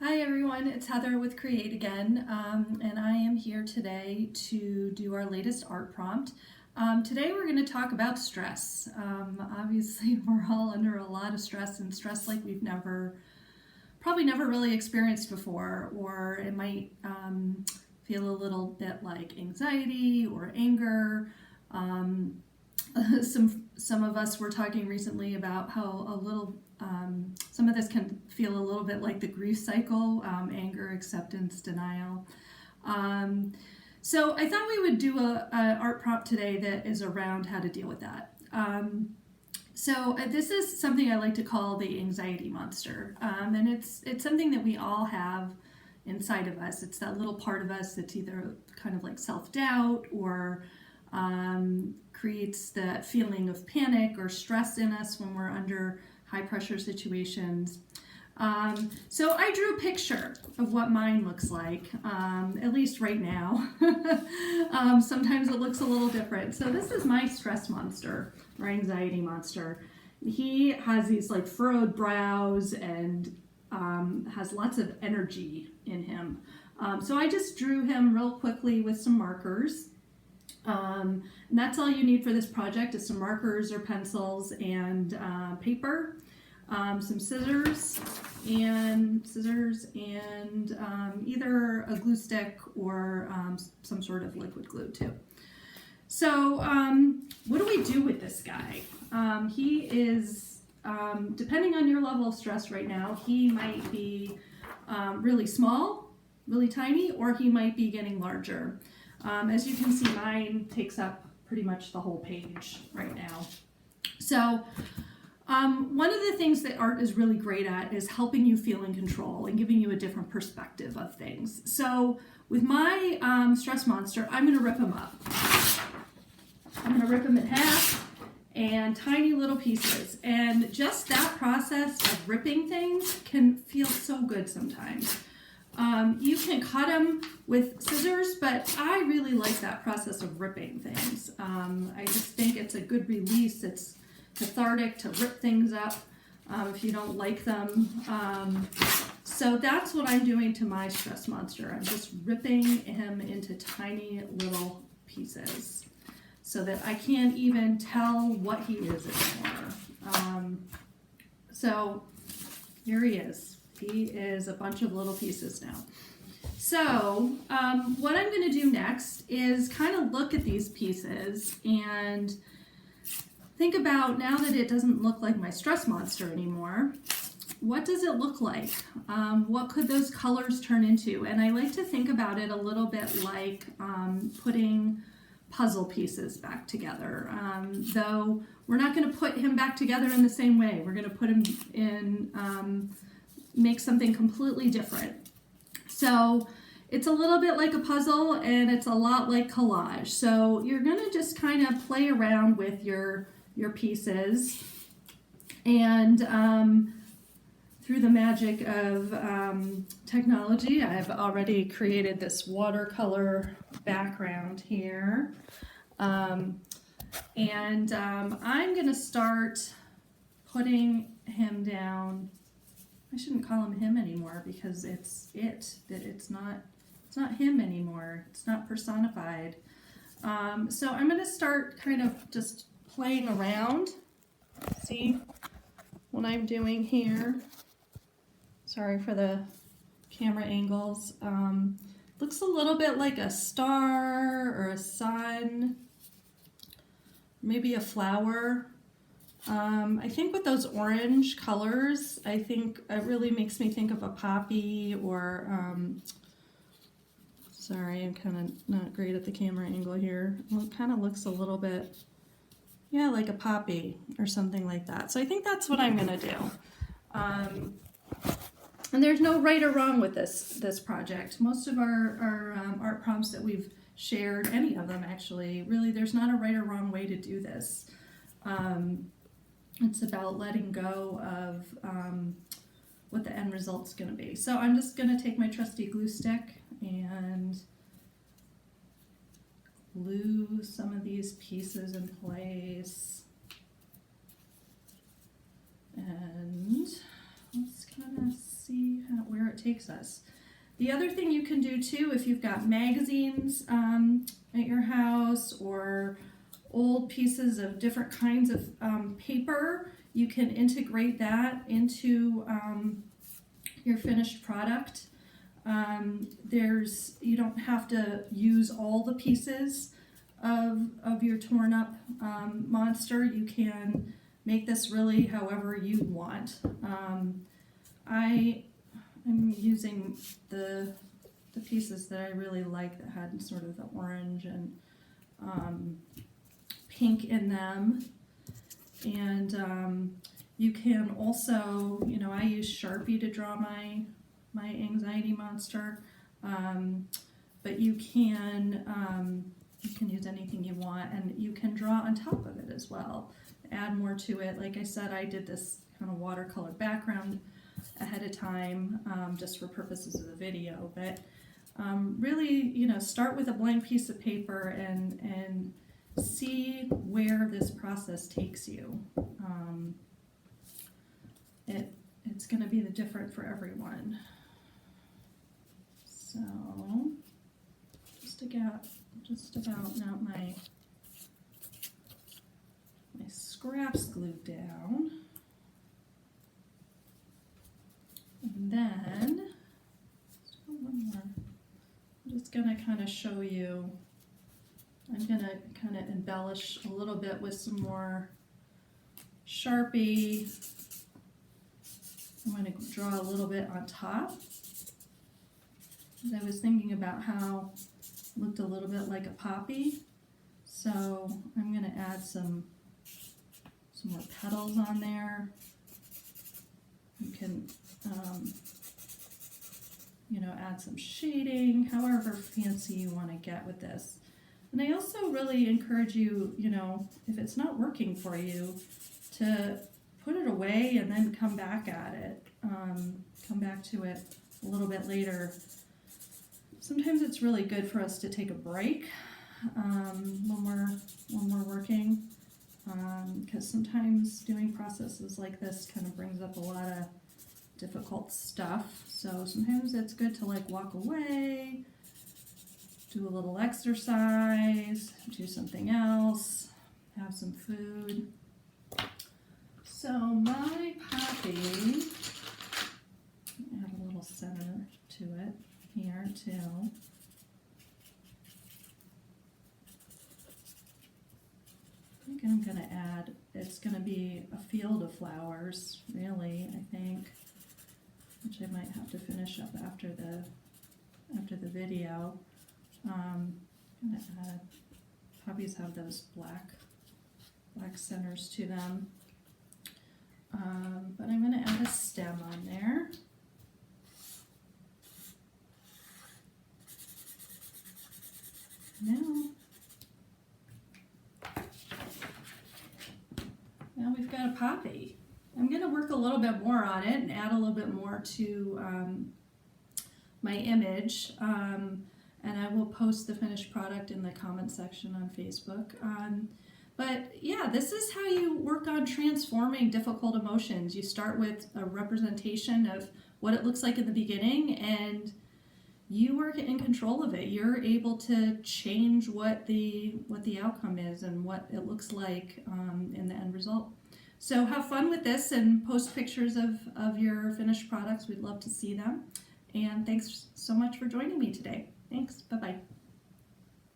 Hi everyone, it's Heather with Create Again, and I am here today to do our latest art prompt. Today we're going to talk about stress. Obviously we're all under a lot of stress, and stress like we've probably never really experienced before, or it might feel a little bit like anxiety or anger. Some of us were talking recently about how some of this can feel a little bit like the grief cycle, anger, acceptance, denial. So I thought we would do a art prompt today that is around how to deal with that. This is something I like to call the anxiety monster, and it's something that we all have inside of us. It's that little part of us that's either kind of like self-doubt or creates that feeling of panic or stress in us when we're under high pressure situations. So I drew a picture of what mine looks like, at least right now. Sometimes it looks a little different. So this is my stress monster or anxiety monster. He has these like furrowed brows and has lots of energy in him. So I just drew him real quickly with some markers. And that's all you need for this project is some markers or pencils and paper, some scissors and either a glue stick or some sort of liquid glue too. So what do we do with this guy? He is, depending on your level of stress right now, he might be really small, really tiny, or he might be getting larger. As you can see, mine takes up pretty much the whole page right now. So one of the things that art is really great at is helping you feel in control and giving you a different perspective of things. So with my stress monster, I'm going to rip him up. I'm going to rip him in half and tiny little pieces. And just that process of ripping things can feel so good sometimes. You can cut them with scissors, but I really like that process of ripping things. I just think it's a good release. It's cathartic to rip things up if you don't like them. So that's what I'm doing to my stress monster. I'm just ripping him into tiny little pieces so that I can't even tell what he is anymore. So here he is. He is a bunch of little pieces now. So what I'm going to do next is kind of look at these pieces and think about, now that it doesn't look like my stress monster anymore, what does it look like? What could those colors turn into? And I like to think about it a little bit like putting puzzle pieces back together. Though we're not going to put him back together in the same way. We're going to put him in make something completely different. So it's a little bit like a puzzle, and it's a lot like collage. So you're going to just kind of play around with your pieces, and through the magic of technology, I've already created this watercolor background here. I'm going to start putting him down. I shouldn't call him anymore because it's not him anymore. It's not personified. So I'm going to start kind of just playing around. See what I'm doing here. Sorry for the camera angles. Looks a little bit like a star or a sun, maybe a flower. I think with those orange colors, I think it really makes me think of a poppy or, sorry, I'm kind of not great at the camera angle here. Well, it kind of looks a little bit, yeah, like a poppy or something like that. So I think that's what I'm going to do. And there's no right or wrong with this project. Most of our art prompts that we've shared, any of them actually, really there's not a right or wrong way to do this. It's about letting go of what the end result's going to be. So I'm just going to take my trusty glue stick and glue some of these pieces in place. And let's kind of see where it takes us. The other thing you can do too, if you've got magazines at your house or old pieces of different kinds of paper, you can integrate that into your finished product. You don't have to use all the pieces of your torn up monster. You can make this really however you want. I'm using the pieces that I really like that had sort of the orange and pink in them. And you can also, I use Sharpie to draw my anxiety monster, but you can use anything you want, and you can draw on top of it as well, add more to it. Like I said, I did this kind of watercolor background ahead of time, just for purposes of the video, but really, start with a blank piece of paper and see where this process takes you. It's going to be different for everyone. So, just about now my scraps glued down. And then, one more. I'm just going to kind of show you, I'm going to kind of embellish a little bit with some more Sharpie. I'm going to draw a little bit on top. I was thinking about how it looked a little bit like a poppy, so I'm going to add some more petals on there. You can add some shading, however fancy you want to get with this. And I also really encourage you, if it's not working for you, to put it away and then come back at it. Come back to it a little bit later. Sometimes it's really good for us to take a break when we're working, because sometimes doing processes like this kind of brings up a lot of difficult stuff. So sometimes it's good to walk away, do a little exercise, do something else, have some food. So my poppy, add a little center to it here too. I think I'm going to add, it's going to be a field of flowers, really, I think, which I might have to finish up after the video. I'm going to add, poppies have those black centers to them. But I'm going to add a stem on there. Now we've got a poppy. I'm going to work a little bit more on it and add a little bit more to my image, and I will post the finished product in the comment section on Facebook. But yeah, this is how you work on transforming difficult emotions. You start with a representation of what it looks like in the beginning, and you are in control of it. You're able to change what the outcome is and what it looks like in the end result. So have fun with this and post pictures of your finished products. We'd love to see them. And thanks so much for joining me today. Thanks.